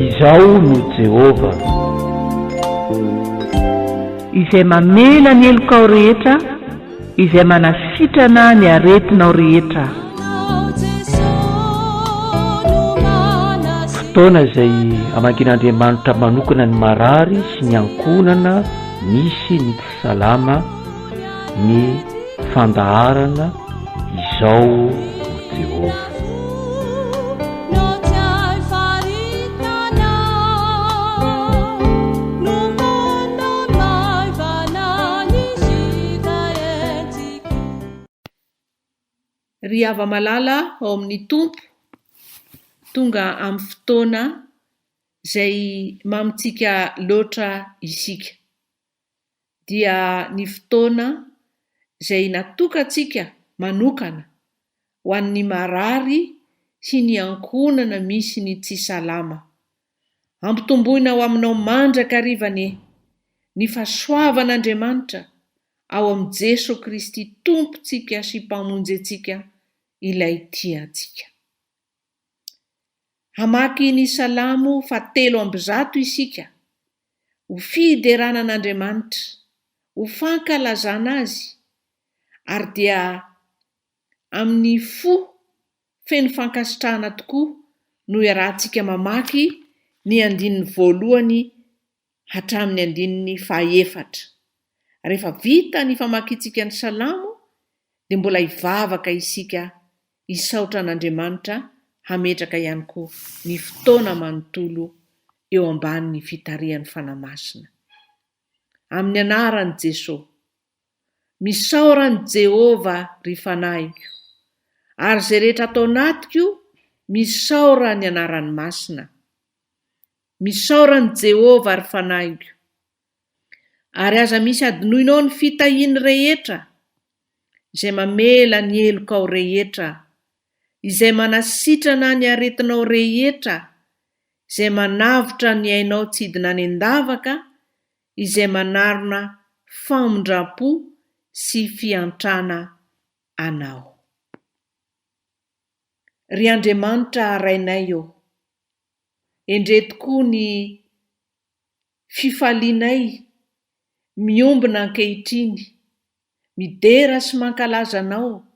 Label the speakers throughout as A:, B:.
A: Izao no Jehova izay mamela ny elokao rehetra, izay manasitrana ny aretinao rehetra. Fotoana izay amakin'Andriamanitra manokana ny marary sy ny ankonana misy ny tsy salama, ny fandaharana. Izao no Jehova.
B: Ry hava-malala ao amin'ny tompo, tonga amin'ny fotoana izay mamitsika loatra isika. Dia ny fotoana izay natokantsika manokana ho an'ny marary sy ny ankonana misy ny tsy salama. Ampitomboina ao aminao mandrak'arivane ny fahasoavan'Andriamanitra ao amin'ny Jesosy Kristy tompontsika sy mpamonjy ilay tiantsika. Hamaky ny Salamo 7:1 isika, ho fiderana an'Andriamanitra, ho fankalazana azy, ary dia amin'ny fo feno fankasitrahana tokoa no iarahantsika mamaky ny 1 hatramin'ny 4. Rehefa vita ny famakitsika ny Salamo, dia mbola hivavaka isika hisaotra an'Andriamanitra, hametraka ihany koa ny fotoana manontolo eo ambanin'ny fitarihan'ny fanamasina. Amin'ny anaran'i Jesosy, misaorany Jehova ry fanahiko, ary izay rehetra atao anatiko misaora ny anarany masina. Misaorany Jehova ry fanahiko, ary aza misy adinoinao ny fitahiany rehetra, izay mamela ny elokao rehetra, izay manasitrana ny aretinao rehetra, izay manavotra ny ainao tsidina any an-davaka, izay manarona famondram-po sy fiantrana anao. Ry Andriamanitra rainay eo, endre tokoa ny fifalianay miombona ankehitriny, midera sy mankalaza anao,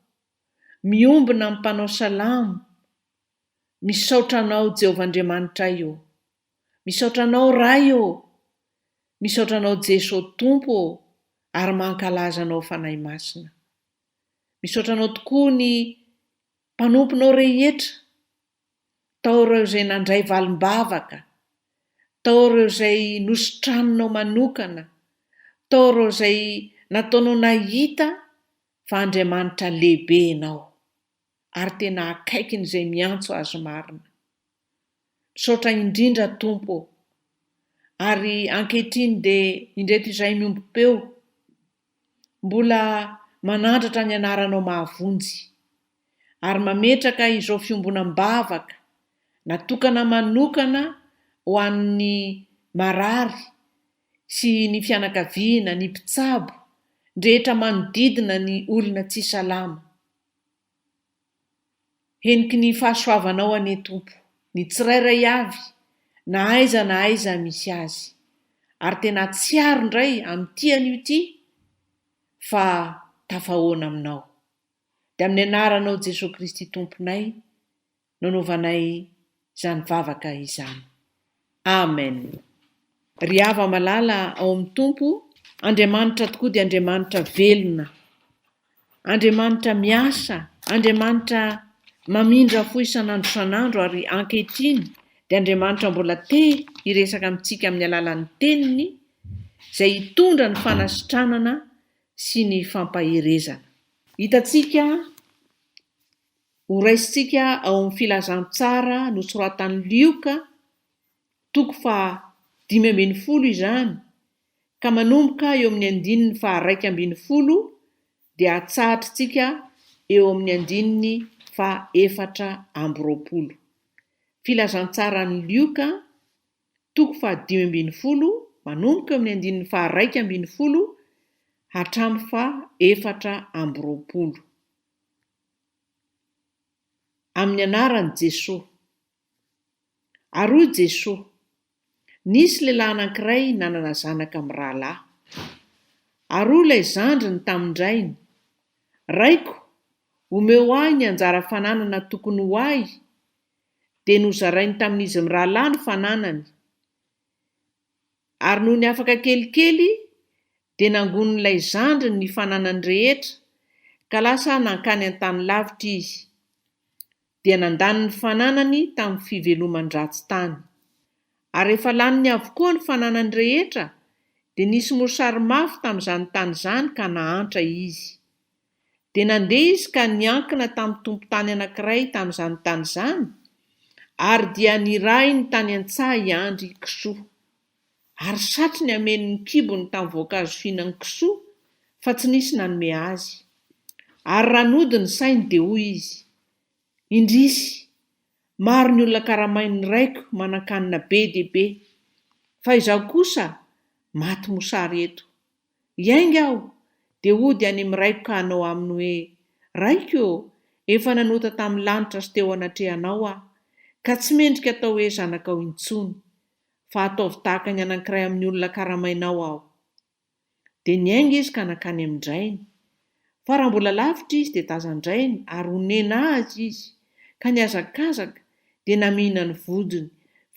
B: miombona amin'ny mpanao salamo, misaotra anao Jehovah Andriamanitra eo, misaotra anao Ray eo, misaotra anao Jesosy Tompo ary mankalaza anao fanahy masina. Misaotra anao tokoa ny mpanomponao rehetra, tao ireo izay nandray valim-bavaka, tao ireo izay nositranonao manokana, tao ireo izay nataonao nahita fa Andriamanitra lehibe ianao, ary tena akaikiny izay miantso azy marina. Misaotra indrindra Tompo, ary ankehitriny dia indreto izay miombom-peo, mbola manandratra ny anaranao mahavonjy, ary mametraka izao fiombonam-bavaka natokana manokana ho an'ny marary sy ny fianakaviana, ny mpitsabo, rehetra manodidina ny olona tsy salama. Heniky ny fahasoavanao anie Tompo, ny tsirairay avy, na aiza misy azy, ary tena tsiaro indray amin'ity an'io ity, fa tafahoana aminao. Dia amin'ny anaranao Jesosy Kristy Tomponay, nanaovanay izany vavaka izany. Amen. Ry hava-malala ao amin'ny Tompo, Andriamanitra tokoa dia Andriamanitra velona, Andriamanitra miasa, Andriamanitra mamindra fo isan'andro isan'andro, ary ankehitriny dia Andriamanitra mbola te hiresaka amintsika amin'ny alalan'ny teniny, izay hitondra ny fanasitranana sy ny fampaherezana. Hitantsika, horaisintsika ao amin'ny filazantsara nosoratan'i Lioka, 5:10 izany, ka manomboka eo amin'ny 1:20 dia atsahatritsika eo amin'ny 1:4. Filazantsarany Lioka 5:10 manomboka eo amin'ny 1:20 hatramin'ny 4:20. amin'ny anarany Jesosy. Ary Jesosy, nisy lehilahy anankiray nanana zanaka amin'ny rahalahy. Ary ilay zandriny tamin'indrainy, raiko, omeo ahy ny anjara fananana tokony ho ahy, dia nozarainy tamin'izy mirahalahy ny fananany. Ary noho ny afaka kelikely, dia nangonon'ilay zandriny ny fananany rehetra, ka lasa nankany an-tany lavitra izy, dia nandany ny fananany tamin'ny fivelomany-dratsy tany. Ary rehefa laniny avokoa ny fananany rehetra, dia nisy mosary mafy tamin'izany tany izany ka nahantra izy. Dia nandeha izy ka niankina tamin'ny tompo-tany anankiray tamin'izany tany izany, ary dia niray ny tany an-tsaha hiandry kisoa. Ary satry ny ameny ny kibony tamin'ny voankazo fihinany kisoa, fa tsy nisy nanome azy. Ary raha nody ny sainy dia hoy izy, indrisy, maro ny olona karamain'ny raiko manan-kanina be dia be, fa izaho kosa maty mosary eto. Iainga aho, dia hody any amin'ny raiko ka hanao aminy hoe, raiko, efa nanota tamin'ny lanitra sy teo anatrehanao aho, ka tsy mendrika atao hoe zanakao intsony, fa ataovy tahaka ny anankiray amin'ny olona karamainao aho. Dia niainga izy ka nankany amin-drainy. Fa raha mbola lavitra izy dia tazan-drainy, ary onena azy izy, ka niazakazaka dia namihina ny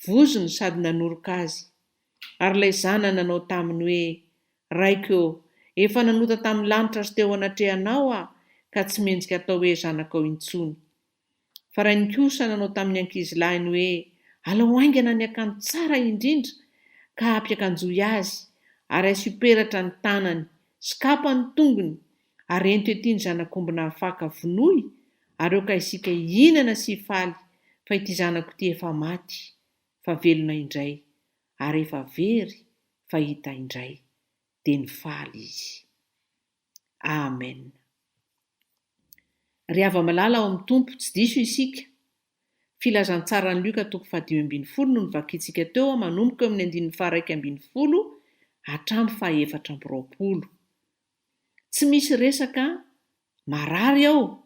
B: vozony sady nanoroka azy. Ary ilay zanany nanao taminy hoe, raiko, efa nanota tamin'ny lanitra sy teo anatrehanao aho, ka tsy mendrika atao hoe zanakao intsony. Fa rainy kosa nanao tamin'ny ankizilahiny hoe, alao aingana ny akanjo tsara indrindra, ka ampiakanjoy azy, ary asiperatra ny tanany, sy kapa ny tongony, ary ento ety ny zanakombona afaka vonoy, ary eo ka isika hihinana sy hifaly, fa ity zanako ity efa maty, fa velona indray, ary efa very fa hita indray, dia nifaly izy. Amen. Ry hava-malala ao amin'ny Tompo, tsy diso isika. Filazantsara ny Luka 5:20 no nivakitsika teo, manomboka amin'ny 1:20 hatramin'ny 4:20. Tsy misy resaka marary ao,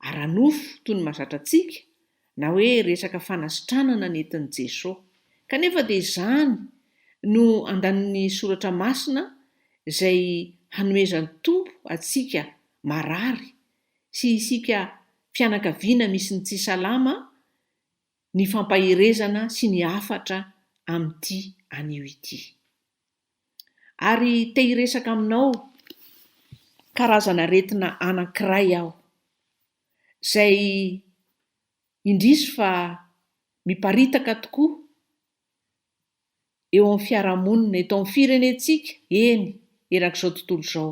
B: ara-nofo toy ny mahazatra antsika, na hoe resaka fanasitranana nentin'i Jesosy. Kanefa dia izany no andanin'ny soratra masina izay hanomezan'ny Tompo atsika marary, sy isika fianakaviana misy ny tsy salama, ny fampahirezana sy ny hafatra amin'ity anio ity. Ary te hiresaka aminao karazana aretina anankiray aho, izay indrisy fa miparitaka tokoa eo amin'ny fiarahamonina eto amin'ny firenentsika, eny, erak'izao tontolo izao.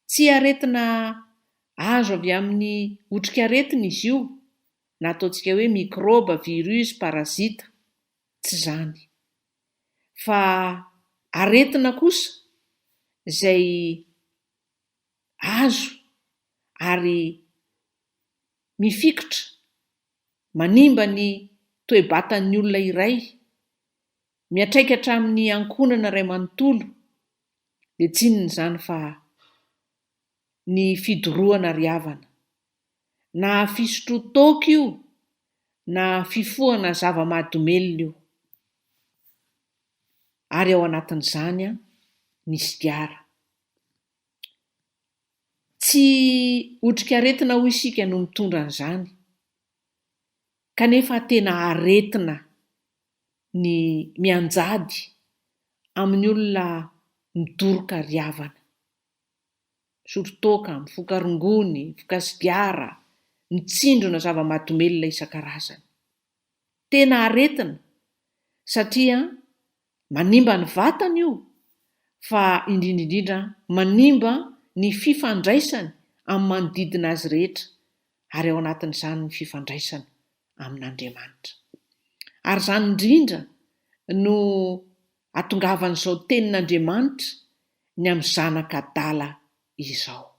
B: Tsy aretina azo avy amin'ny otrikaretina izy io, na ataontsika hoe mikroba, virus, parazita, tsy izany. Fa aretina kosa izay azo ary mifikotra, manimba ny toe-batan'ny olona iray, miatraikatra amin'ny ankonana iray manontolo, dia tsy inona izany fa ny fidorohana ry havana, na fisotro-toaka io, na fifohana zava-mahadomelina io. Ary ao anatin'izany ny sigara. Tsy otrikaretina ho isika no mitondra an'izany, kanefa tena aretina ny mianjady amin'ny olona midoroka ry havana. Misotro-toaka, mifoka rongony, mifoka sigara, mitsindrona zava-mahadomelina isan-karazany. Tena aretina satria manimba ny vatana io, fa indrindra manimba ny fifandraisany amin'ny manodidina azy rehetra, ary ao anatin'izany ny fifandraisany amin'Andriamanitra. Ary izany indrindra no atongavan'izao tenin'Andriamanitra ny amin'ny zanaka adala izao.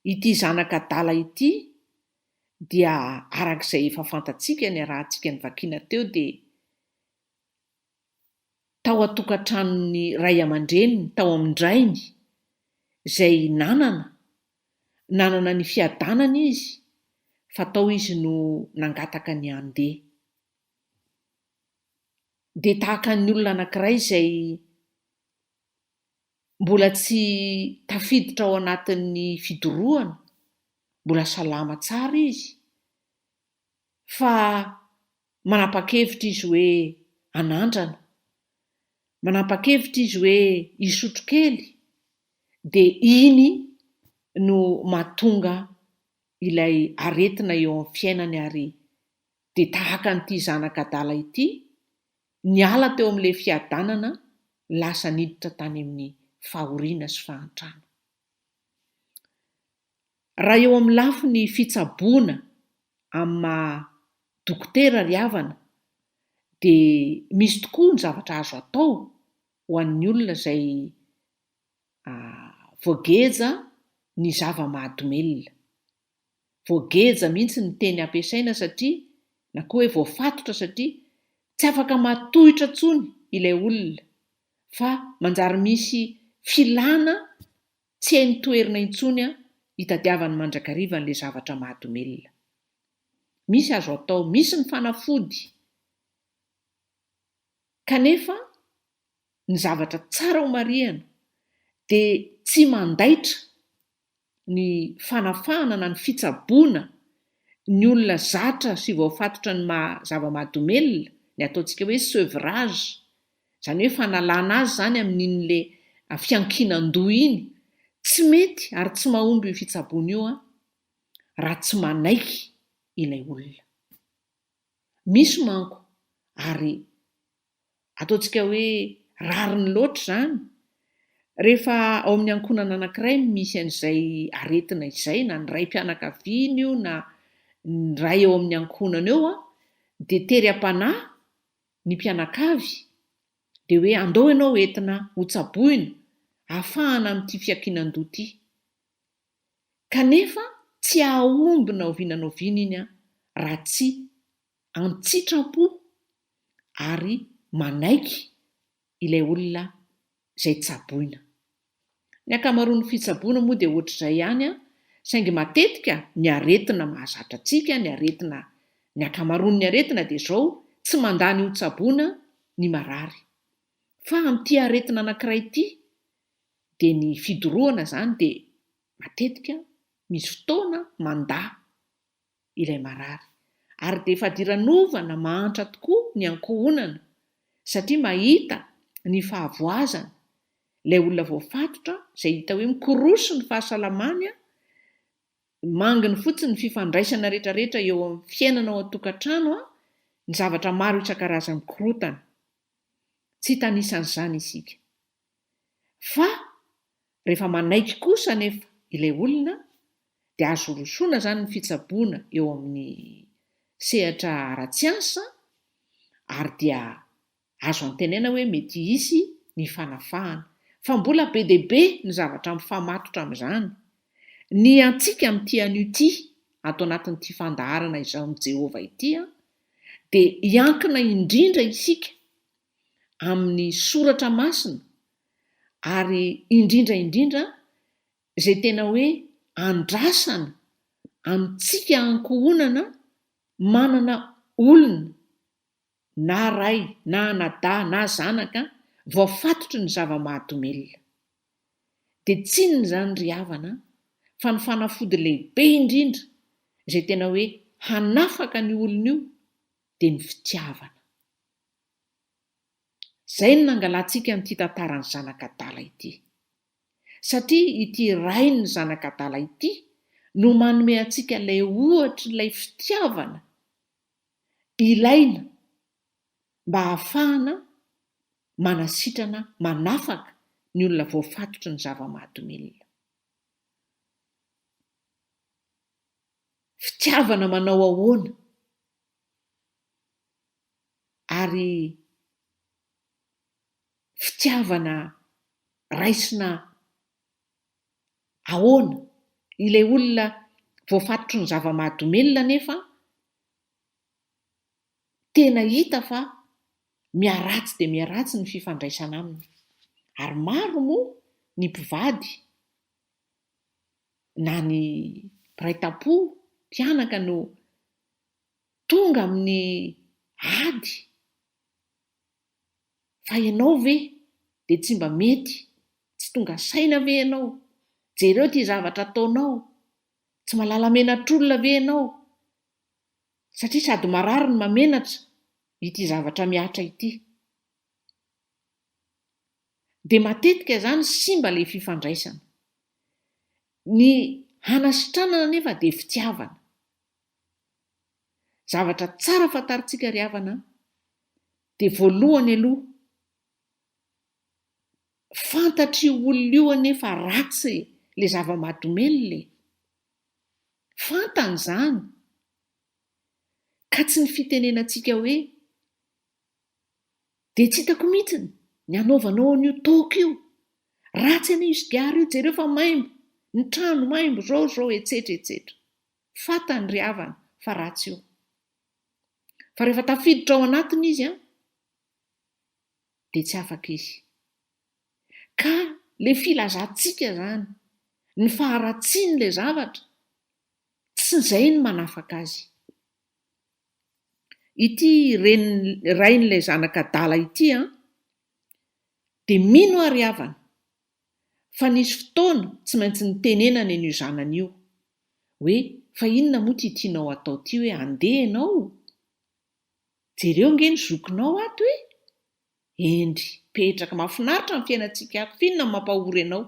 B: Ity zanaka adala ity dia arak'izay efa fantatsika ny arahantsika ny vakiana teo, dia tao an-tokantranony ray aman-dreniny, tao amin-drainy, izay nanana ny fiadanana izy, fa tao izy no nangataka ny andeha. Dia tahaka ny olona anankiray izay mbola tsy tafiditra ao anatin'ny fidorohana, mbola salama tsara izy, fa manapa-kevitra izy hoe anandrana, manapa-kevitra izy hoe hisotro kely, dia iny no mahatonga ilay aretina eo amin'ny fiainany. Ary dia tahaka an'ity zanak'adala ity, niala teo amin'ilay fiadanana, lasa niditra tany amin'ny fahoriana sy fahantrana. Raha eo amin'ny lafy ny fitsaboana amin'ny maha dokotera ry havana, dia misy tokoa ny zavatra azo atao ho an'ny olona izay voageja ny zava-mahadomelina. Voageja mihitsy ny teny ampiasaina satria, na koa hoe voafatotra satria, tsy afaka matohitra tsony ilay olona, fa manjary misy filana tsy hainy toerina intsony hitadiavany mandrakariva n'ilay zavatra mahadomelina. Misy azo atao, misy ny fanafody, kanefa ny zavatra tsara ho marihana dia tsy mandaitra ny fanafahana na ny fitsaboana ny olona zatra sy voafatotra ny zava-mahadomelina, ny ataontsika hoe sevrage, izany hoe fanalana azy zany amin'in'le fiankinan-doha iny. Tsy mety ary tsy mahomby io fitsaboana io raha tsy manaiky ilay olona. Misy manko ary ataontsika hoe rariny loatra zany, rehefa ao amin'ny ankonana anankiray misy an'izay aretina izay, na ny raim-pianakaviana io na ny ray eo amin'ny ankonana eo, dia tery am-panahy ny mpianakavy dia hoe andao ianao entina ho tsaboina ahafahana amin'ity fiankinan-doha ity. Kanefa tsy ahomby na oviana na oviana iny raha tsy antsitrapo ary manaiky ilay olona izay tsaboina. Ny ankamaroan'ny fitsaboana moa dia ohatr'izay ihany, saingy matetika ny aretina mahazatra antsika, ny ankamaroan'ny aretina dia izao tsy mandany ho tsaboana ny marary. Fa amin'ity aretina anankiray ity dia ny fidorohana zany dia matetika misy fotoana mandà ilay marary. Ary dia efa diranovana mahantra tokoa ny ankohonana satria mahita ny fahavoazana ilay olona voafatotra izay hita hoe mikoroso ny fahasalamany, manginy fotsiny ny fifandraisana rehetrarehetra eo amin'ny fiainana ao an-tokantrano, ny zavatra maro isan-karazany mikorotana. Tsy tanisan'izany isika. Fa rehefa manaiky kosa nefa ilay olona dia azo rosoana zany ny fitsaboana eo amin'ny sehatra ara-tsiansa, ary dia azo antenaina hoe mety hisy ny fanafahana. Fa mbola be dia be ny zavatra mifamatotra amin'izany. Ny antsika amin'ity anio ity, ato anatin'ity fandaharana izao amin'ny Jehovah ity, dia hiankina indrindra isika amin'ny soratra masina, ary indrindra izay tena hoe andrasana amintsika ankohonana manana olona na ray na anadà na zanaka voafatotry ny zava-mahadomelina. Dia tsy inona izany ry havana fa ny fanafody lehibe indrindra izay tena hoe hanafaka ny olona io dia ny fitiavana. Izay no nangalantsika n'ity tantaran'ny zanak'adala ity. Satria ity rainy ny zanak'adala ity no manome antsika ilay ohatra, ilay fitiavana ilaina mba hahafahana manasitrana, manafaka ny olona voafatotry ny zava-mahadomelina. Fitiavana manao ahoana? Ary fitiavana raisina ahoana? Ilay olona voafatotry ny zava-mahadomelina nefa tena hita fa miaratsy dia miaratsy ny fifandraisana aminy. Ary maro moa ny mpivady na ny mpiray-tampo mpianaka no tonga amin'ny ady fa ianao ve de tsy mba mety, tsy tonga saina ve ianao, jereo ty zavatra ataonao, tsy malala menatr'olona ve ianao, satria sady marary ny mamenatra ity zavatra miatra ity. De matetika zany simba le fifandraisana, ny hanasitranana nefa de fitiavana. Zavatra tsara fantaritsika ry havana de voalohany aloha fantatry olona io anefa ratsy le zava-mahadomelina, fantany zany, ka tsy ny fitenenantsika hoe de tsy hitako mihitsiny ny anaovanao an'io toka io, ratsy ane io sigary io, jereo fa maimbo, ny trano maimbo zao etsetra etsetra. Fantany ry havana fa ratsy io. Fa rehefa tafiditra ao anatiny izy de tsy afaka izy. Ka le filazantsika zany, ny faharatsiany le zavatra, tsy izay ny manafaka azy. Ity rain'ilay zanaka dala ity de mino ary havana fa nisy fotoana tsy maintsy nitenenana an'io zanany io hoe fa inona moa ty tianao atao ty, hoe andeha ianao, jereo nge ny zokinao ato hoe endry petraka, mahafinaritra ny fiainantsika ato, finona ny mampahory ianao.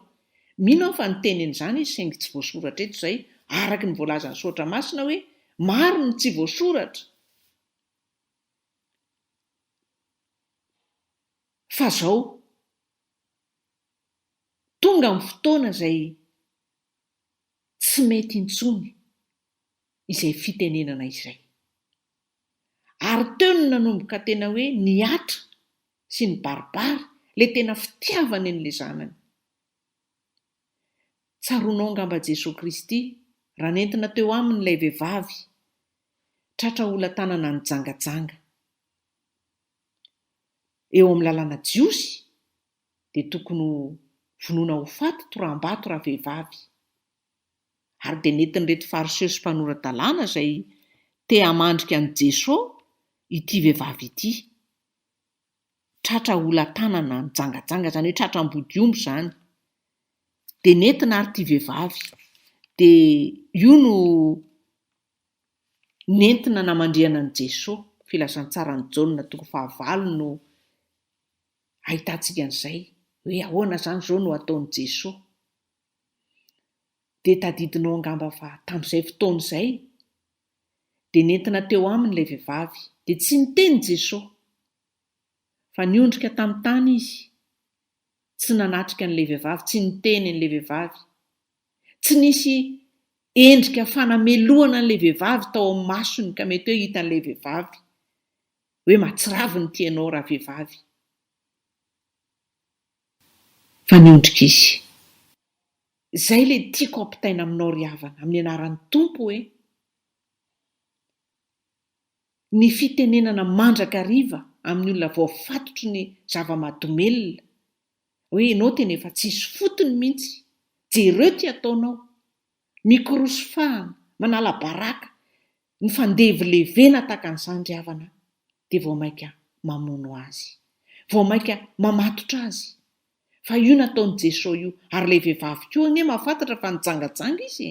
B: Mino aho fa nitenen'izany izy saingy tsy voasoratra eto izay, araky ny voalazan'ny saotra masina hoe maro ny tsy voasoratra. Fa zao tonga amin'ny fotoana izay tsy mety intsony izay fitenenana izay. Ary teo ny nanomboka tena hoe niatra sy ny baribary le tena fitiavany an'le zanany. Tsaroanao angamba Jesosy Kristy raha nentina teo amin'ilay vehivavy tratra ola-tanana ny jangajanga eo amin'ny lalàna Jiosy, de tokony vonoina ho faty toram-bato raha vehivavy. Ary de nentin'ireto fariseo sy mpanoran-dalàna izay te hamandrika an'i Jesosy ity vehivavy ity. Tratra ola-tanana ny jangajanga, zany hoe tratra ambodiombo zany. De nentina ary ty vehivavy, de io no nentina namandriana an'i Jesosy. Filazantsara ny Jaona 9 no ahitantsika an'izay hoe ahoana zany zao no ataon'i Jesosy. De tadidinao angamba fa tamin'izay fotoana izay de nentina teo amin'ilay vehivavy, de tsy niteny Jesosy fa niondrika tamin'ny tany izy, tsy nanatrika an'ilay vehivavy, tsy niteny an'ilay vehivavy, tsy nisy endrika fanameloana an'ilay vehivavy tao amin'ny masony ka mety hoe hitan'ilay vehivavy hoe mahatsiravy ny tianao raha vehivavy, fa niondrika izy. Zay le tiako ampitaina aminao ry havana amin'ny anaran'ny Tompo, hoe ny fitenenana mandrakariva amin'ny olona voafatotry ny zava-mahadomelina hoe ianao tena efa tsisy fotony mihitsy, jereo ty ataonao, mikorosofahana, manala baraka, ny fandevy levena tahaka an'izany ry havana, de vao mainka mamono azy, vao mainka mamatotra azy. Fa io nataon'i Jesosy io, ary le vehivavy koa anie mahafantatra fa nijangajanga izy.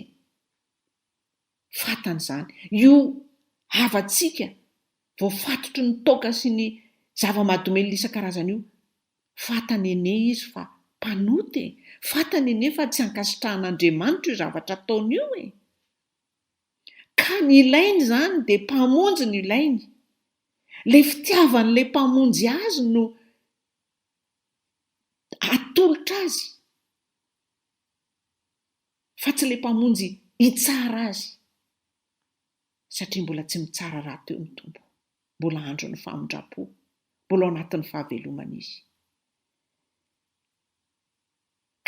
B: Fantany zany, io havantsika voafatotry ny toka sy ny zava-mahadomelina isan-karazany io, fantany ene izy fa mpanoty, fantany ene fa tsy ankasitrahan'Andriamanitra io zavatra ataony io ka ny ilainy zany de mpamonjy ny ilainy, le fitiavan'le mpamonjy azy no atolotra azy, fa tsy le mpamonjy hitsara azy, satria mbola tsy mitsara raha teo ny Tompo, mbola andro ny famondrapo, mbola ao anatin'ny fahavelomana izy.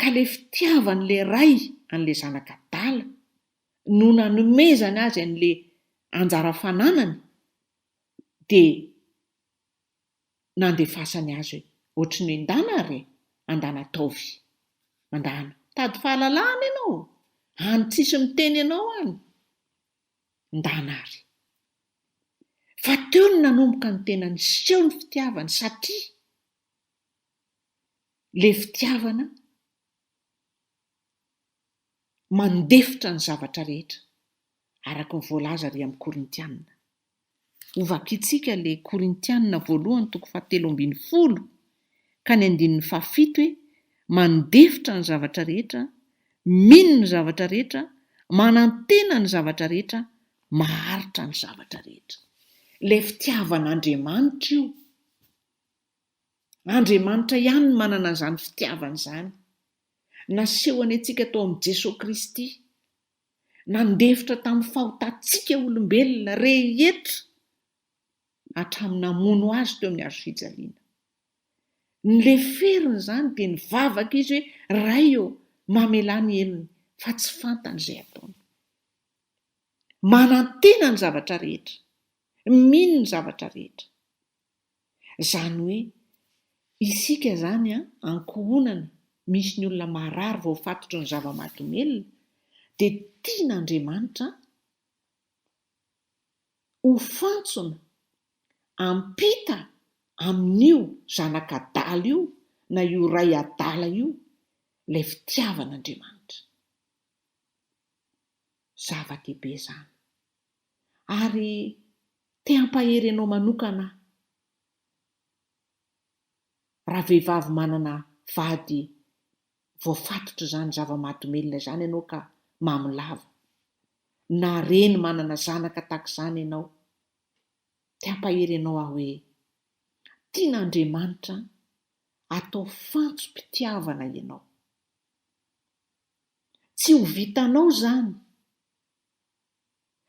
B: Ka le fitiavan'le ray an'le zanak'adala no nanomezany azy an'le anjara fananany, de nandefasany azy ohatry ny endana ary andana taovy, mandana tady fahalalahana ianao, any tsisy miteny ianao any. ndanary. Fa teo ny nanomboka ny tena ny seho ny fitiavana satria le fitiavana mandefitra ny zavatra rehetra araka ny voalaza ry amin'ny Korintianina. Ovakitsika le Korintianina 1:7 ka ny 7 hoe mandefitra ny zavatra rehetra, mino ny zavatra rehetra, manantena ny zavatra rehetra, maharitra ny zavatra rehetra. Le fitiavan'Andriamanitra io. Andriamanitra ihany no manana izany fitiavana izany. Nasehony antsika tao amin'i Jesosy Kristy. Nandefitra tamin'ny fahotantsika olombelona rehetra hatramin'ny namono azy teo amin'ny hazo fijaliana. Ny leferiny izany dia nivavaka izy hoe ray eo mamelany elony fa tsy fantany izay ataony. Manantena ny zavatra rehetra, mino ny zavatra rehetra. Izany hoe isika izany ankohonana misy ny olona marary vao fatotry ny zava-mahadomelona dia tian'Andriamanitra ho fantsona ampita amin'io zanak'adala io na io ray adala io ilay fitiavan'Andriamanitra. Zava-dehibe izany. Ary te hampahery ianao manokana raha vehivavy manana vady voafatotro izany zava-mahadomelona izany ianao ka mamolava, na reny manana zanaka tahaka izany ianao, te hampahery ianao aho hoe tian'Andriamanitra atao fantsom-pitiavana ianao. Tsy ho vitanao izany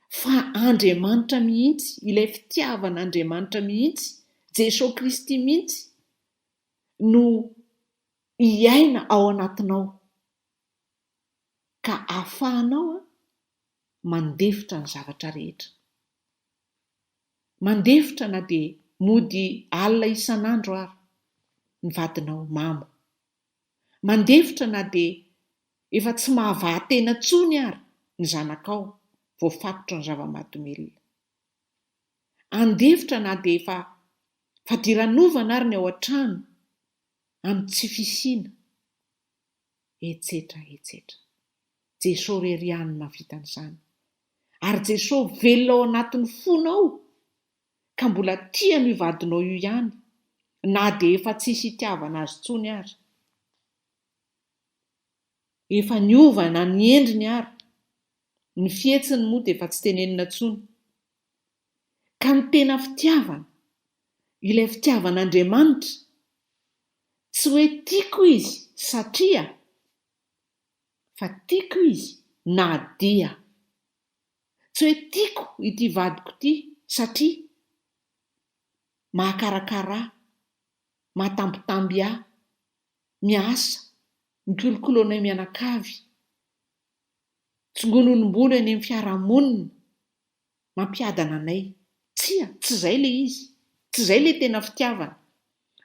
B: fa Andriamanitra mihitsy, ilay fitiavan'Andriamanitra mihitsy, Jesosy Kristy mihitsy no hiaina ao anatinao ka ahafahanao mandefitra ny zavatra rehetra. Mandefitra na dia mody alina isan'andro ary ny vadinao mamo. Mandefitra na dia efa tsy mahavahan-tena intsony ary ny zanakao voafatotro ny zava-mahadomelona. Andefitra na dia efa fadiran'ovana ary ny ao an-trano amin'ny tsy fisiana, etsetra etsetra. Jesosy rery ihany mahavita an'izany. Ary Jesosy velona ao anatin'ny fonao ka mbola tiany io vadinao io ihany, na dia efa tsisy itiavana azy intsony ary. Efa niovana ny endriny ary, ny fihetsiny moa dia efa tsy tenenina intsony. Ka ny tena fitiavana, ilay fitiavan'Andriamanitra, tsy hoe tiako izy satria, fa tiako izy na dia. Tsy hoe tiako ity vadiko ity satria mahakarakara, mahatambitamby ahy, miasa, mikolokolo anay mianakavy, tsongononom-bola any amin'ny fiarahamonina, mampiadana anay. Tsia, tsy izay le izy, tsy izay le tena fitiavana.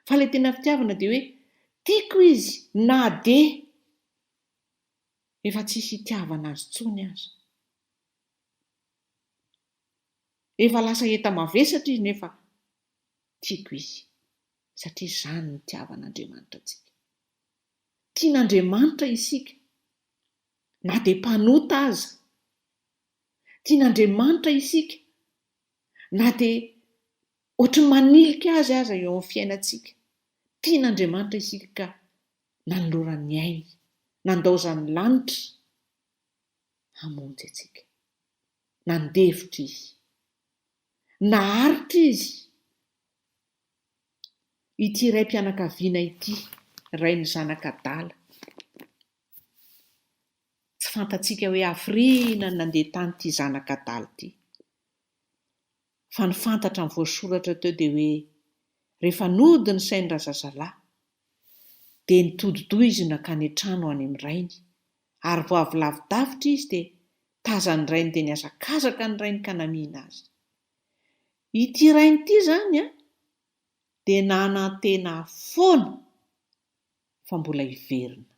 B: Fa le tena fitiavana dia hoe tiako izy na dia efa tsisy itiavana azy intsony azy. Efa lasa enta-mavesatra izy nefa tiako izy satria izany ny itiavan'Andriamanitra antsika. Tian'Andriamanitra isika na dia mpanota aza. Tian'Andriamanitra isika na dia ohatry manilika azy eo amin'ny fiainantsika. Tian'Andriamanitra isika ka nanolorany ainy, nandaozany lanitra hamonjy antsika. Nandefitra izy, naharitra izy. Ity ray mpianakaviana ity, ray ny zanak'adala. Tsy fantatsika hoe hafirina nandeha tany ity zanak'adala ity. Fa ny fantatra ny voasoratra teo dia hoe rehefa nody ny sain'ny razazalahy dia nitodi-doha izy nakany an-trano any amin'ny rainy, ary vao avy lavidavitra izy dia tazany rainy dia niazakazaka ny rainy ka namihana azy. Ity rainy ity izany dia nanantena foana fa mbola hiverina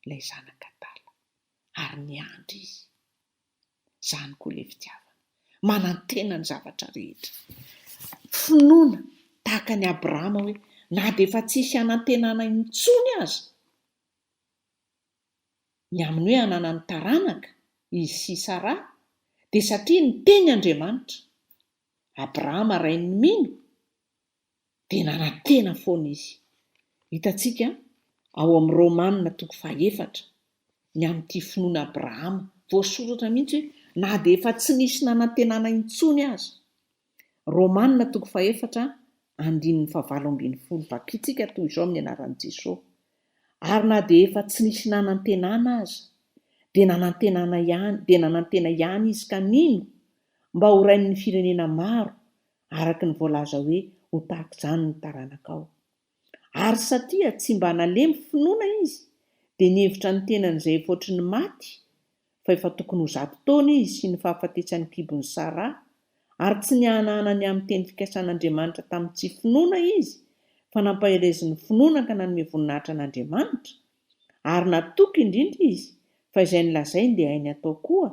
B: ilay zanak'adala ary niandry izy. Izany koa ilay fitiavana. manantena ny zavatra rehetra. Finoana tahaka ny Abrahama hoe na dia efa tsisy hanantenana intsony aza ny aminy hoe hanana ny taranaka izy sy Sara, dia satria ny teny Andriamanitra Abrahama rainy mino dia nanantena foana izy. Hitantsika ao amin'ny Romanina 4 ny amin'ity finoana Abrahama voasoratra mihitsy hoe na dia efa tsy nisy nanantenana intsony aza. Romanina 4:17 vakitsika toy izao amin'ny anaran'i Jesosy. Ary na dia efa tsy nisy nanantenana aza dia nanantena ihany izy ka mino mba ho rain'ny firenena maro araka ny voalaza hoe ho tahaka izany ny taranakao. Ary satria tsy mba nalemy finoana izy dia nihevitra ny tenan'izay efaotry ny maty fa efa tokony ho 100 taona izy sy ny fahafatesany kibon'ny Sara, ary tsy nihanahana ny amin'ny teny fikasan'Andriamanitra tamin'ny tsy finoana izy fa nampaheleziny finoana ka nanome voninahitra an'Andriamanitra, ary natoky indrindra izy fa izay nilazainy dia hainy atao koa,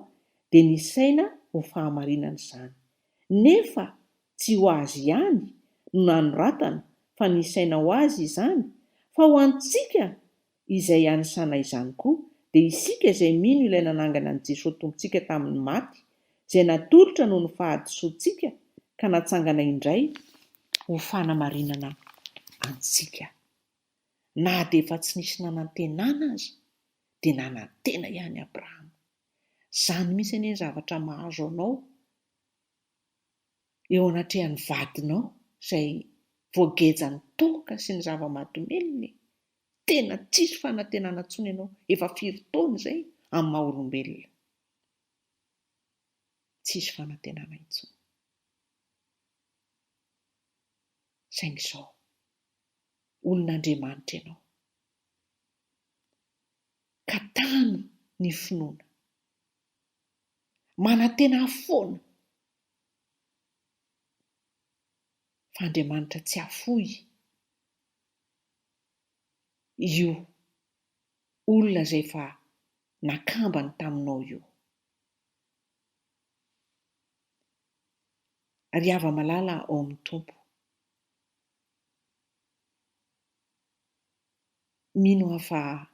B: dia nisaina ho fahamarinana izany. Nefa tsy ho azy ihany no nanoratana fa nisaina ho azy izany, fa ho antsika izay anisana izany koa, dia isika izay mino ilay nanangana an'i Jesosy tompontsika tamin'ny maty, izay natolotra noho ny fahadisoantsika ka natsangana indray ho fanamarinana antsika. Na dia efa tsy nisy nanantenana aza dia nanantena ihany Abrahama. Izany mihitsy anie ny zavatra mahazo anao eo anatrehan'ny vadinao izay voagejany toka sy ny zava-mahadomelina. Tena tsisy fanantenana intsony ianao, efa 4 taona izay amin'ny maha-olombelona, tsisy fanantenana intsony. Saingy izao olon'Andriamanitra ianao, ka tano ny finoana, manantena foana fa Andriamanitra tsy afoy io olona izay efa nakambany taminao io. Ry hava-malala ao amin'ny Tompo, mino aho fa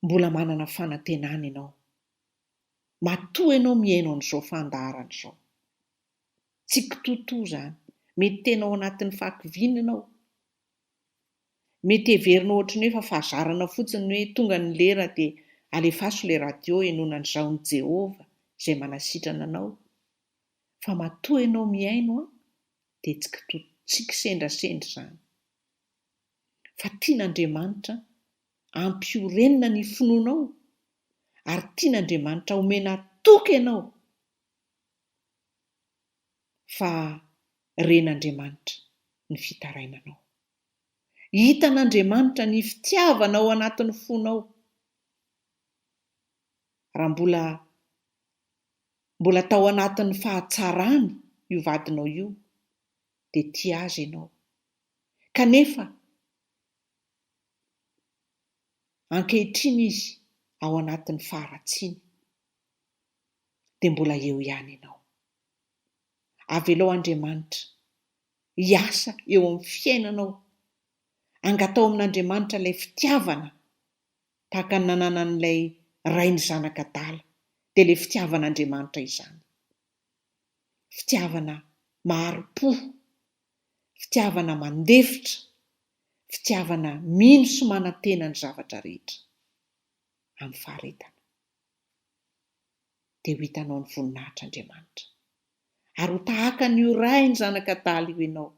B: mbola manana fanantenana ianao, matoa ianao miaino an'izao fandaharana izao. Tsy kitoto izany, mety tena ao anatin'ny fahakiviana ianao, mety heverinao ohatran'ny hoe efa fahazarana fotsiny hoe tonga ny lera dia alefaso ilay radio enoana ny zaon'i Jehova izay manasitrana anao. Fa matoa ianao miaino dia tsy kitoto, tsy kisendrasendra izany. Fa tian'Andriamanitra ampiorenina ny finoanao, ary tian'Andriamanitra omena toka ianao fa ren'Andriamanitra ny fitarainanao. Hitan'Andriamanitra ny fitiavana ao anatin'ny fonao. Raha mbola tao anatin'ny fahatsarany io vadinao io, dia tia azy ianao. Kanefa ankehitriny izy ao anatin'ny faharatsiany, dia mbola eo ihany ianao. Avelao Andriamanitra hiasa eo amin'ny fiainanao, angatao amin'Andriamanitra ilay fitiavana tahaka ny nananan'ilay rainy zanaka dala, dia ilay fitiavan'Andriamanitra izany. Fitiavana mahari-po, fitiavana mandefitra, fitiavana mino sy manantena ny zavatra rehetra amin'ny faharetana. Dia ho hitanao ny voninahitr'Andriamanitra. Ary ho tahaka ny ray ny zanaka dala io ianao.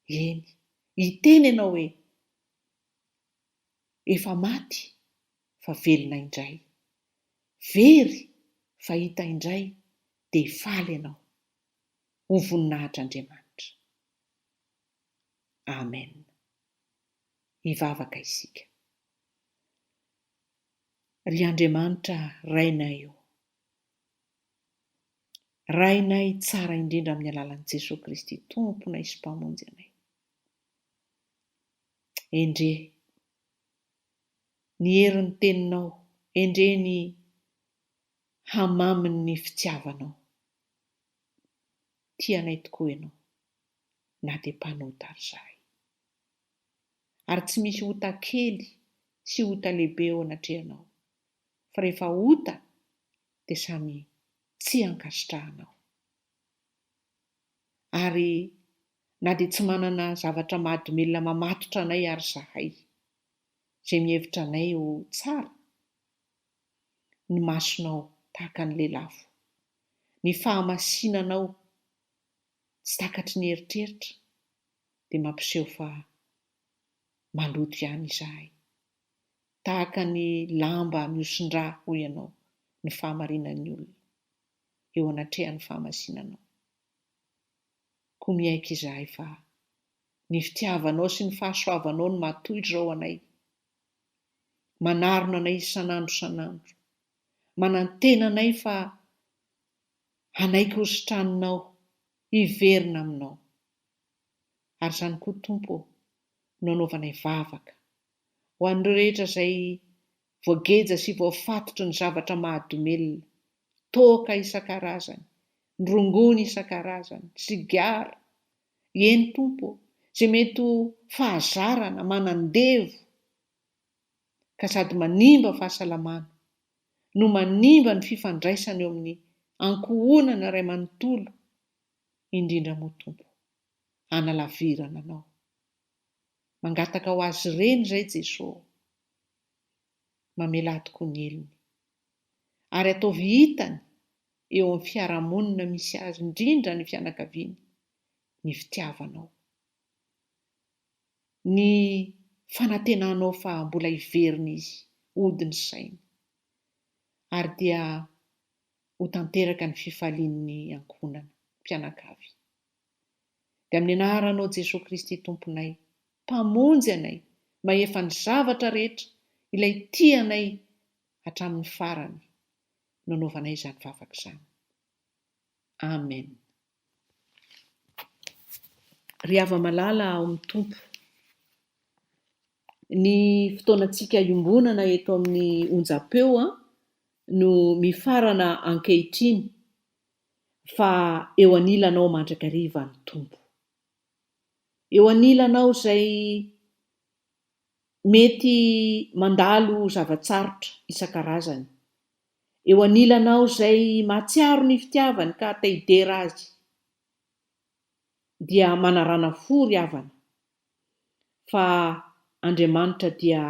B: Eny, hiteny ianao hoe efa maty fa velona indray, very fa hita indray, dia hifaly ianao. Ho voninahitr'Andriamanitra. Amen. Hivavaka isika. Ry Andriamanitra rainay io, rainay tsara indrindra amin'ny alalan'i Jesosy Kristy tomponay sy mpamonjy anay. Endre ny herin'ny teninao, endre ny hamaminy ny fitiavanao. Tianay tokoa ianao, na dia mpanota ary izahay. Ary tsy misy ota kely sy ota lehibe ao anatrehanao, fa rehefa ota dia samy tsy ankasitrahanao. Ary na dia tsy manana zavatra mahadomelina mamatotra anay ary izahay, izay mihevitra anay ho tsara, ny masonao tahaka ny lelafo, ny fahamasinanao tsy takatry ny eritreritra, dia mampiseho fa maloto ihany izahay. Tahaka ny lamba miosindra ho ianao ny fahamarinan'ny olona eo anatrehan'ny fahamasinanao. Koa miaika izahay fa ny fitiavanao sy ny fahasoavanao no matohitra ao anay, manarona anay isan'andro isan'andro, manantena anay fa anaiky hositranonao, hiverina aminao. Ary izany koa Tompo no anaovanay vavaka ho an'ireo rehetra izay voageja sy voafatotry ny zavatra mahadomelina, toaka isan-karazany, ny rongony isan-karazany, sigara, eny Tompo, izay mety ho fahazarana, manandevo, ka sady manimba fahasalamana, no manimba ny fifandraisana eo amin'ny ankohonana iray manontolo, indrindra moa Tompo, analavirana anao. Mangataka ho azy ireny izay Jesosy, mamela tokoa ny elony, ary ataovy hitany eo amin'ny fiarahamonina misy azy, indrindra ny fianakaviany, ny fitiavanao, ny fanantenanao fa mbola hiverina izy, ody ny sainy, ary dia ho tanteraka ny fifalian'ny ankohonana mpianakavy. Dia amin'ny anaranao Jesosy Kristy Tomponay, mpamonjy anay, mahefa ny zavatra rehetra ilay tianay hatramin'ny farany, nanaovanay izany vavaka izany. Amen. Ry hava-malala ao amin'ny Tompo, ny fotoanantsika iombonana eto amin'ny onjam-peo no mifarana ankehitriny, fa eo anilanao mandrakariva ny Tompo. Eo anilanao izay mety mandalo zavatsarotra isan-karazany. Eo anilanao izay mahatsiaro ny fitiavany ka te-hidera azy, dia manarana fo ry havana, fa Andriamanitra dia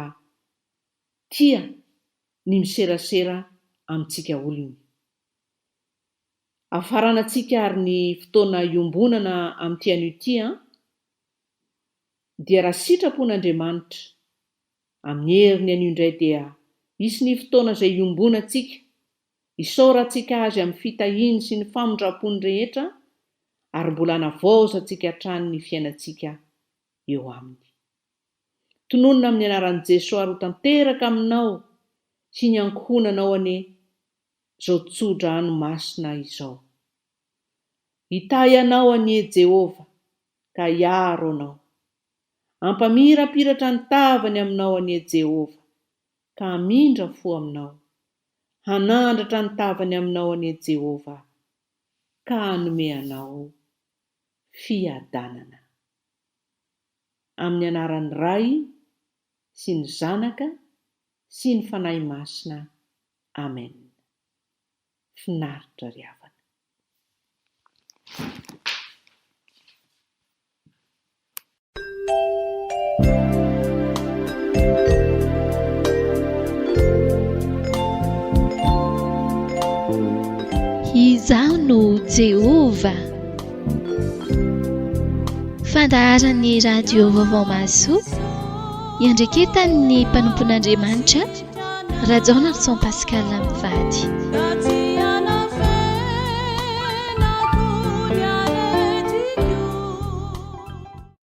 B: tia ny miserasera amintsika olony. Afaranantsika ary ny fotoana iombonana amin'ity anio ity, dia raha sitrapon'Andriamanitra amin'ny heriny anio indray dia hisy ny fotoana izay iombonantsika, isaorantsika azy amin'ny fitahiny sy ny famondrapony rehetra, ary mbola hanavaozantsika hatrany ny fiainantsika eo aminy. Tononona amin'ny anaran'i Jesosy ary ho tanteraka aminao sy ny ankohonanao ane izao tsodrano masina izao. Hitahy anao anie Jehova, ka hiaro anao. Ampamirapiratra ny tavany aminao anie Jehova, ka hamindra fo aminao. Hanandratra ny tavany aminao anie Jehova, ka hanome anao fiadanana. Amin'ny anaran'ny Ray sy ny Zanaka sy ny Fanahy Masina. Amen. Finaritra ry havana.
C: Izaho no Jehova. Fandaharan'ny radio vaovao Mahasoa, iandreketan'ny mpanompon'Andriamanitra, Rajona Rizon Pascal Lamivady.